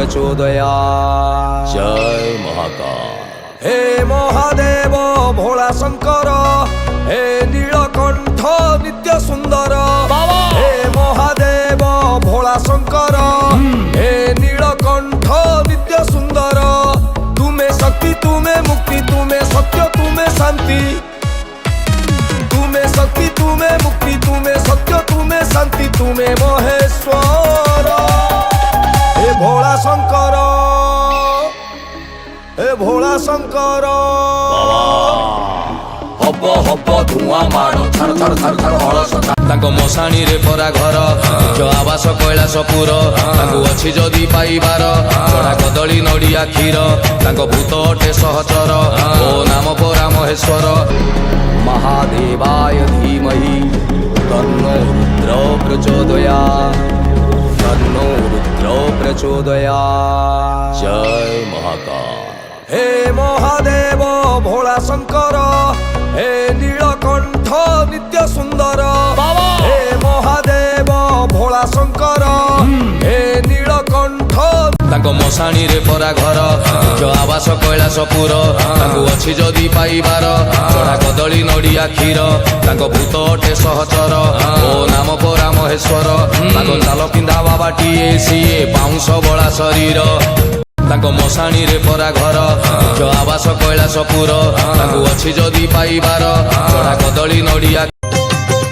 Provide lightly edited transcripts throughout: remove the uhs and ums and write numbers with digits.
प्रचोदयात्। जय महाकाल। हे महादेव भोला शंकर, हे नीलकंठ नित्य सुंदर, हे महादेव भोला शंकर, हे नीलकंठ नित्य सुंदर। तुम्हें शक्ति, तुम्हें मुक्ति, तुम्हें सत्य, तुम्हें शांति, तुम्हें शक्ति, तुम्हें मुक्ति, तुम्हें सत्य, तुम्हें शांति, तुम्हें महेश्वर। हे भोला शंकर, हे भोला शंकर। हब हब धुआं माड़ छाड़ छाड़ छाड़ छाड़ हलस ताको मशाणी रे परा घर जो आवास कैलासपुर ताको अछि जदि पाइबार चढ़ा कदली नड़िया क्षीर ताको भूत अटे सहचर ओ नाम परा महेश्वर। महादेवाय धीमहि तन्नो रुद्र प्रचोदयात्, तन्नो रुद्र प्रचोदयात्। जय महाकाल। हे महादेव भोला शंकर, हे नीलकंठ नित्य सुंदर, हे महादेव भोला शंकर, हे नीलकंठ ताको मशाणी रे परा घर जो आवास कैलासपुर ताको अछि जदि पाइबार चढ़ा कदली नड़िया क्षीर ताको भूत अटे सहचर ओ नाम परा महेश्वर। ताको चाल पिंधा बाबाटीए सीए पाउंस बड़ा शरीर ताको मशाणी रे परा घर जो आवास कैलासपुर ताको अछि जदि पाइबार चढ़ा कदली नड़िया।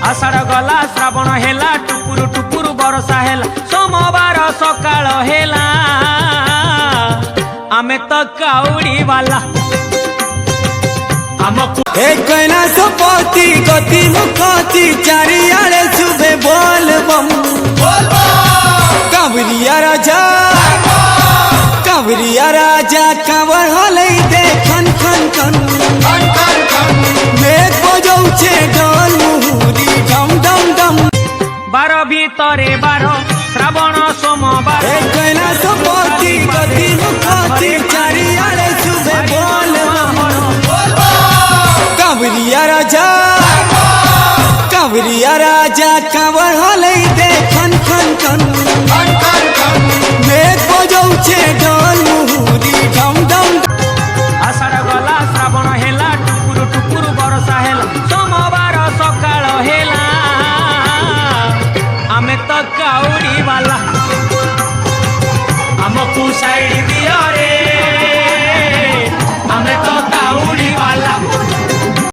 आषाढ़ गला श्रावण हेला टुपुरु टुपुरु बरसा हेला सोमवार सकाळ हेला आमे तो काउड़ी वाला हे कैलासपति गति मुखति चारियाड़े शुभे बोल बम कांवरिया राजा, कांवरिया राजा कांवर हलै दे खन खन खन मेघ बजौछे ढोल मुहुरी डम डम डम। बार भीतरे बार श्रावण सोमवार हे कैलासपति गति मुखति चारियाड़े शुभे बोल बम कांवरिया राजा, कांवरिया राजा कांवर हलै दे खन खन खन मेघ बजौछे ढोल मुहुरी डम डम। आषाढ़ गला श्रावण हेला टुपुरु टुपुरु बरसा हेला सोमवार सकाळ हेला आमे तो काउड़ी वाला आमकु साइड दियो रे।